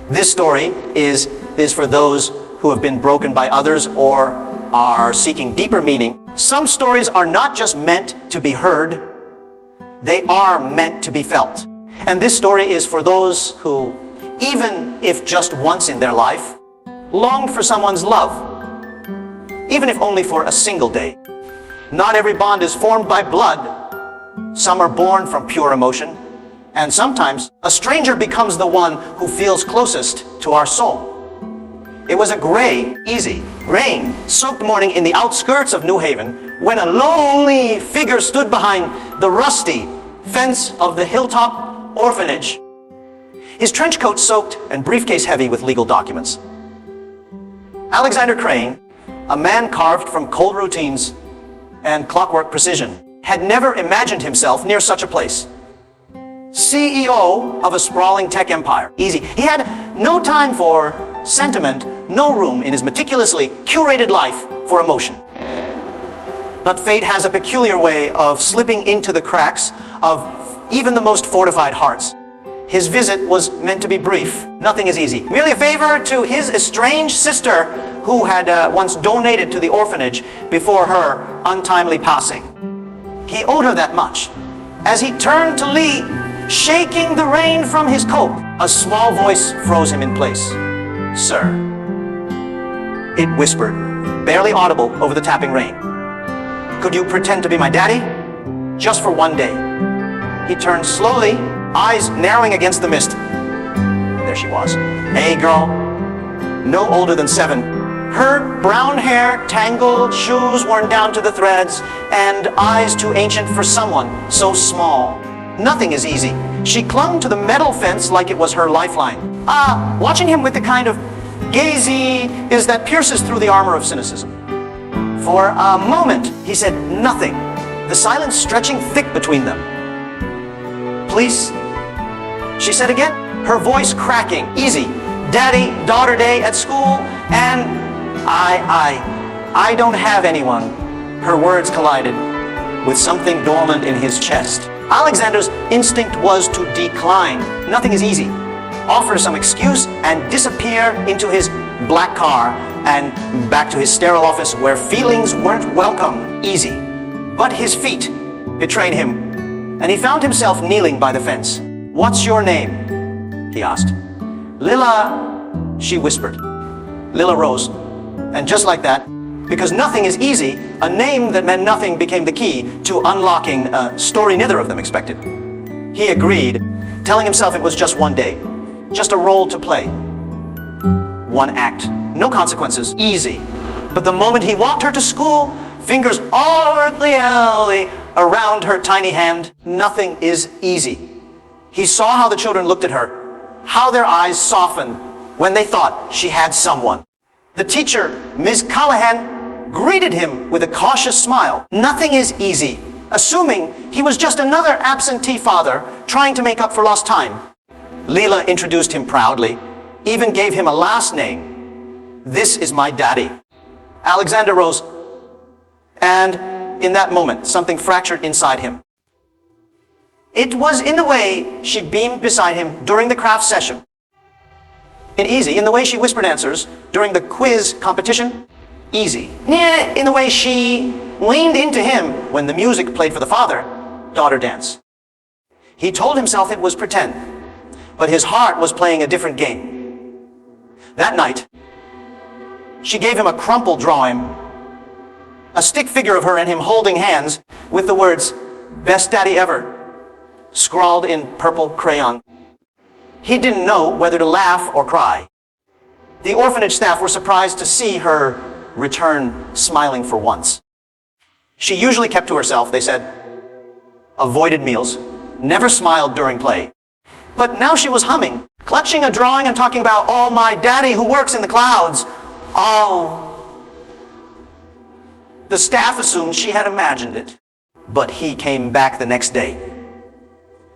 This story is for those who have been broken by others or are seeking deeper meaning. Some stories are not just meant to be heard, they are meant to be felt. And this story is for those who, even if just once in their life, longed for someone's love, even if only for a single day. Not every bond is formed by blood. Some are born from pure emotion, and sometimes a stranger becomes the one who feels closest to our soul. It was a gray, easy, rain-soaked morning in the outskirts of New Haven when a lonely figure stood behind the rusty fence of the hilltop orphanage, his trench coat soaked and briefcase heavy with legal documents. Alexander Crane, a man carved from cold routines and clockwork precision, had never imagined himself near such a place. CEO of a sprawling tech empire. Easy. He had no time for sentiment, no room in his meticulously curated life for emotion. But fate has a peculiar way of slipping into the cracks of even the most fortified hearts. His visit was meant to be brief. Nothing is easy. Merely a favor to his estranged sister who had once donated to the orphanage before her untimely passing. He owed her that much. As he turned to leave, shaking the rain from his coat, a small voice froze him in place. "Sir," it whispered, barely audible over the tapping rain. "Could you pretend to be my daddy? Just for one day." He turned slowly, eyes narrowing against the mist. There she was, a girl, no older than 7. Her brown hair tangled, shoes worn down to the threads, and eyes too ancient for someone so small. Nothing is easy. She clung to the metal fence like it was her lifeline. Watching him with the kind of gazy is that pierces through the armor of cynicism. For a moment, he said nothing, the silence stretching thick between them. "Please," she said again, her voice cracking. "Easy. Daddy, daughter day at school, and I don't have anyone." Her words collided with something dormant in his chest. Alexander's instinct was to decline. Nothing is easy. Offer some excuse and disappear into his black car and back to his sterile office where feelings weren't welcome. Easy. But his feet betrayed him, and he found himself kneeling by the fence. "What's your name?" he asked. "Lila," she whispered. Lila rose, and just like that, because nothing is easy, a name that meant nothing became the key to unlocking a story neither of them expected. He agreed, telling himself it was just one day, just a role to play. One act, no consequences, easy. But the moment he walked her to school, fingers all over the alley around her tiny hand, nothing is easy. He saw how the children looked at her, how their eyes softened when they thought she had someone. The teacher, Ms. Callahan, greeted him with a cautious smile. Nothing is easy, assuming he was just another absentee father trying to make up for lost time. Leela introduced him proudly, even gave him a last name. "This is my daddy." Alexander rose, and in that moment, something fractured inside him. It was in the way she beamed beside him during the craft session. In the way she whispered answers during the quiz competition. Easy. In the way she leaned into him when the music played for the father-daughter dance. He told himself it was pretend, but his heart was playing a different game. That night, she gave him a crumpled drawing, a stick figure of her and him holding hands with the words, "Best daddy ever," scrawled in purple crayon. He didn't know whether to laugh or cry. The orphanage staff were surprised to see her return smiling for once. She usually kept to herself, they said, avoided meals, never smiled during play. But now she was humming, clutching a drawing and talking about, "Oh, my daddy who works in the clouds." Oh. The staff assumed she had imagined it. But he came back the next day.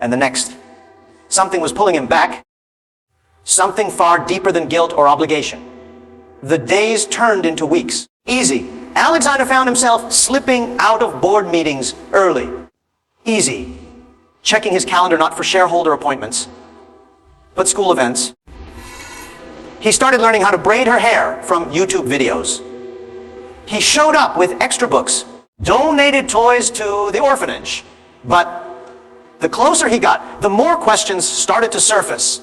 And the next. Something was pulling him back. Something far deeper than guilt or obligation. The days turned into weeks. Easy. Alexander found himself slipping out of board meetings early. Easy. Checking his calendar not for shareholder appointments, but school events. He started learning how to braid her hair from YouTube videos. He showed up with extra books, donated toys to the orphanage. But the closer he got, the more questions started to surface.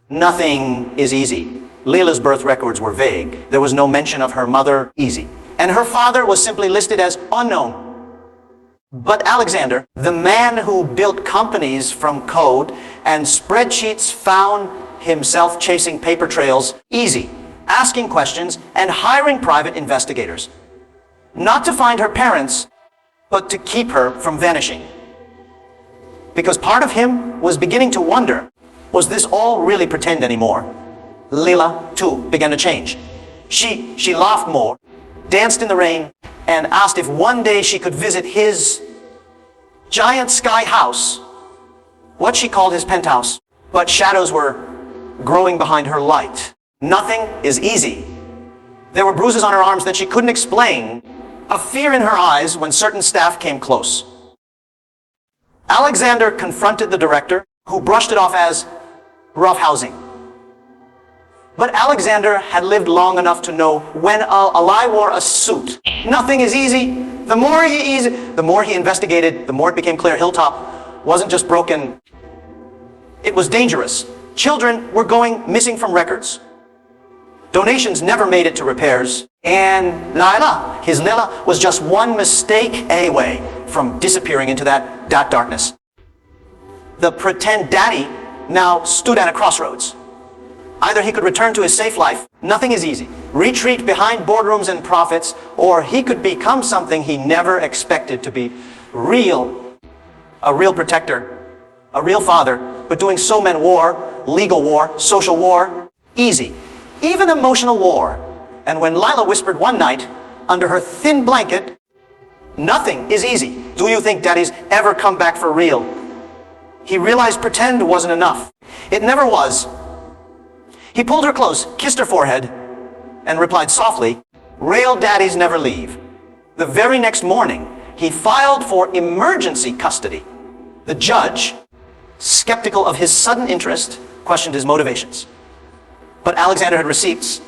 Nothing is easy. Leila's birth records were vague. There was no mention of her mother, easy. And her father was simply listed as unknown. But Alexander, the man who built companies from code and spreadsheets, found himself chasing paper trails easy, asking questions and hiring private investigators. Not to find her parents, but to keep her from vanishing. Because part of him was beginning to wonder, was this all really pretend anymore? Leila, too, began to change. She laughed more, danced in the rain, and asked if one day she could visit his giant sky house, what she called his penthouse. But shadows were growing behind her light. Nothing is easy. There were bruises on her arms that she couldn't explain, a fear in her eyes when certain staff came close. Alexander confronted the director, who brushed it off as roughhousing. But Alexander had lived long enough to know when a lie wore a suit. Nothing is easy. The more he investigated, the more it became clear Hilltop wasn't just broken, it was dangerous. Children were going missing from records. Donations never made it to repairs. And Leila was just one mistake away from disappearing into that darkness. The pretend daddy now stood at a crossroads. Either he could return to his safe life, nothing is easy, retreat behind boardrooms and profits, or he could become something he never expected to be, a real protector, a real father, but doing so meant war, legal war, social war, easy, even emotional war. And when Leila whispered one night, under her thin blanket, nothing is easy. Do you think daddy's ever come back for real? He realized pretend wasn't enough. It never was. He pulled her close, kissed her forehead, and replied softly, "Real daddies never leave." The very next morning, he filed for emergency custody. The judge, skeptical of his sudden interest, questioned his motivations. But Alexander had receipts,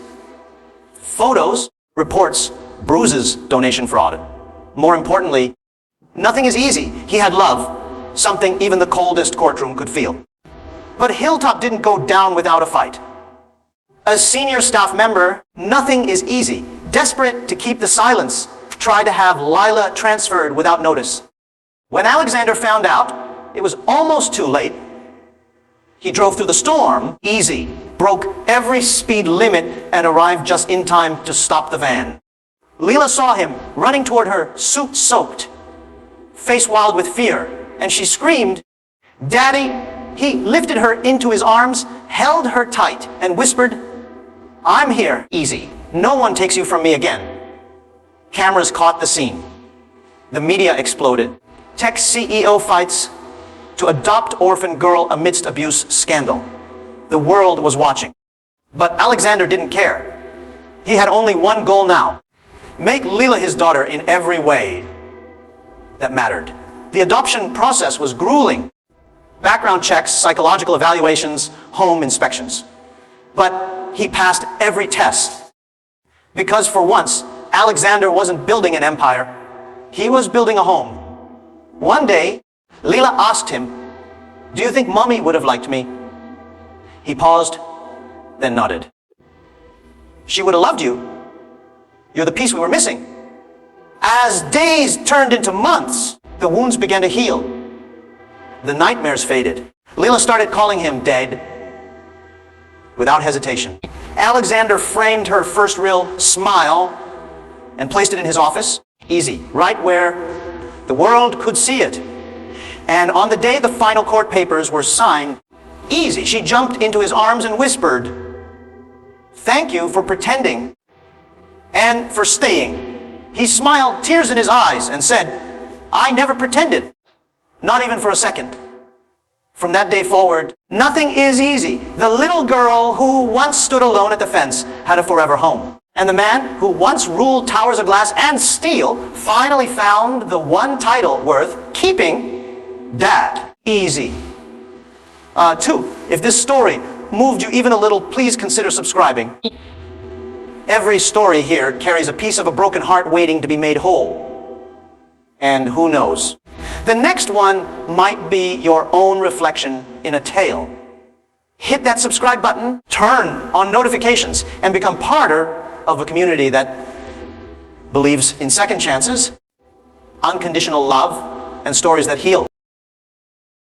photos, reports, bruises, donation fraud. More importantly, nothing is easy. He had love, something even the coldest courtroom could feel. But Hilltop didn't go down without a fight. As senior staff member, nothing is easy. Desperate to keep the silence, tried to have Leila transferred without notice. When Alexander found out, it was almost too late. He drove through the storm, easy, broke every speed limit, and arrived just in time to stop the van. Leila saw him running toward her, suit soaked, face wild with fear, and she screamed, "Daddy!" He lifted her into his arms, held her tight, and whispered, "I'm here, easy. No one takes you from me again." Cameras caught the scene. The media exploded. Tech CEO fights to adopt orphan girl amidst abuse scandal. The world was watching. But Alexander didn't care. He had only one goal now. Make Leila his daughter in every way that mattered. The adoption process was grueling. Background checks, psychological evaluations, home inspections. But he passed every test. Because for once, Alexander wasn't building an empire. He was building a home. One day, Leila asked him, "Do you think Mommy would have liked me?" He paused, then nodded. "She would have loved you. You're the piece we were missing." As days turned into months, the wounds began to heal. The nightmares faded. Leila started calling him Dad without hesitation. Alexander framed her first real smile and placed it in his office, easy, right where the world could see it. And on the day the final court papers were signed, easy, she jumped into his arms and whispered, "Thank you for pretending and for staying." He smiled, tears in his eyes, and said, "I never pretended, not even for a second." From that day forward, nothing is easy. The little girl who once stood alone at the fence had a forever home. And the man who once ruled towers of glass and steel finally found the one title worth keeping, Dad. Easy. Two, if this story moved you even a little, please consider subscribing. Every story here carries a piece of a broken heart waiting to be made whole. And who knows? The next one might be your own reflection in a tale. Hit that subscribe button, turn on notifications, and become part of a community that believes in second chances, unconditional love, and stories that heal.